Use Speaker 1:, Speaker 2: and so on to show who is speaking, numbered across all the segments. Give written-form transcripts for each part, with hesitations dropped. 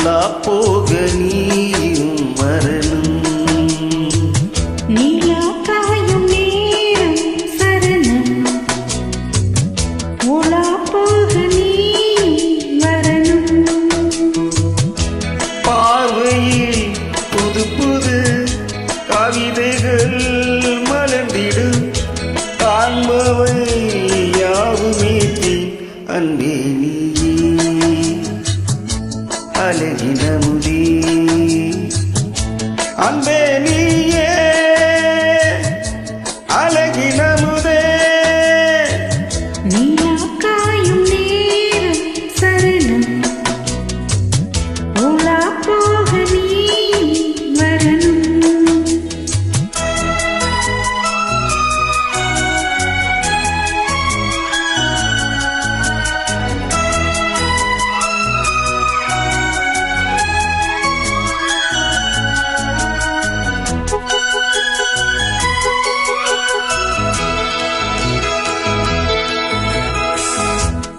Speaker 1: உலா போக நீயும் வரணும்.
Speaker 2: நீலா காயும் நேரம் சரணம், உலா போக நீயும் வரணும்.
Speaker 1: பார்வையில் புது புது கவிதைகள் மலர்ந்திடும், காண்பவை யாவுமே அன்பே நீயே அழகின முடி. அன்பே நீயே அழகின முதே.
Speaker 2: நீலா காயும் நேரம் சரணம், உலா போக நீயும் வரணும்.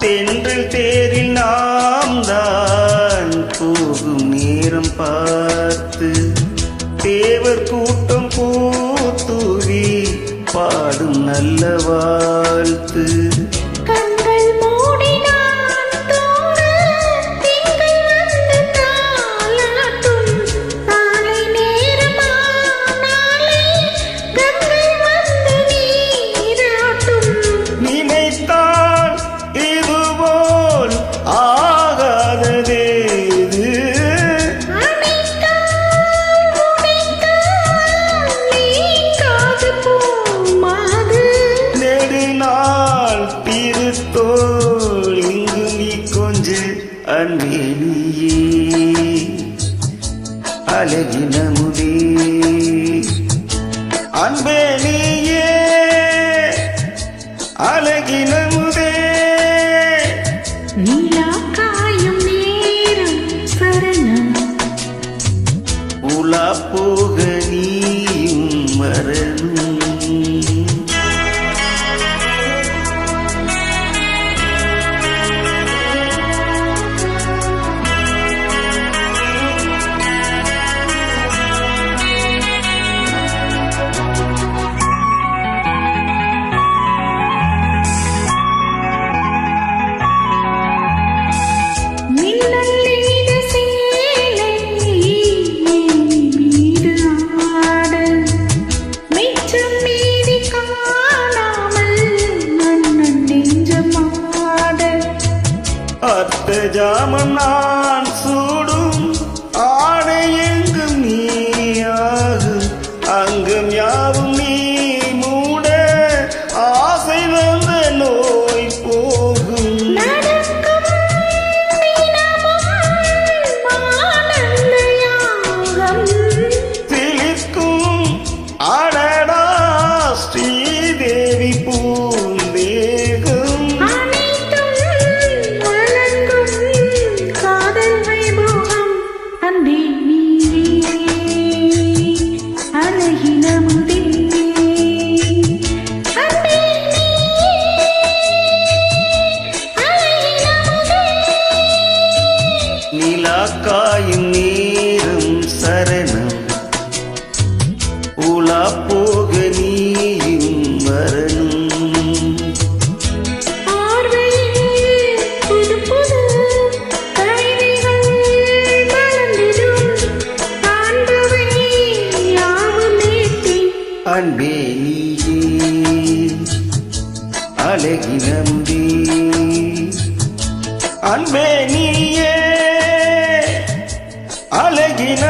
Speaker 1: தென்றல் தேரில் நாம் தான் போகும் நேரம் பார்த்து, தேவர் கூட்டம் பூத்தூவி பாடும் நல்ல வாழ்த்து.
Speaker 2: கண்கள் மூடினான் தூர திங்கள் வந்து தாலாட்டும், காலை நேரமானாலே கங்கை வந்து நீராட்டும்.
Speaker 1: நினைத்தால் இதுபோல் ஆகாததேது,
Speaker 2: அணைத்தால் உடைத்தால் நீங்காது போமாது.
Speaker 1: நெடுநாள் திருத்தோள் இங்கு நீ கொஞ்சு. அன்பே நீயே அழகின முடி. அன்பே நீயே அழகின முதே.
Speaker 2: நீலா காயும் நேரம் சரணம்,
Speaker 1: உலா போக நீயும் வரணும்.
Speaker 2: மின்னல் எய்த சேலை மீது ஆட, மிச்சம் மீதி காணாமல் மன்னன் நெஞ்சமாட.
Speaker 1: அத்த ஜாமம் நான் சூடும் ஆடை எங்கும் நீயாகும், அங்கம் யாவும் நீ மூட ஆசை வந்த நோய் போகும்.
Speaker 2: நடக்கும் தினமும் ஆனந்த யாகம்,
Speaker 1: சிலிர்க்கும் அடடா ஸ்ரீதேவி பூந்தேகம்.
Speaker 2: அனைத்தும் வழங்கும் காதல் வைபோகம். அன்பே நீயே அழகின முதே. அன்பே நீயே அழகின முதே.
Speaker 1: நிலா காயும் நேரம் சரணம், உலா போக நீயும் வரணும்.
Speaker 2: பார்வையில் புது புது கவிதைகள் மலர்ந்திடும், காண்பவை யாவும் நேர்த்தி.
Speaker 1: அன்பே நீயே அழகின முடி. அன்பே நீயே அழகின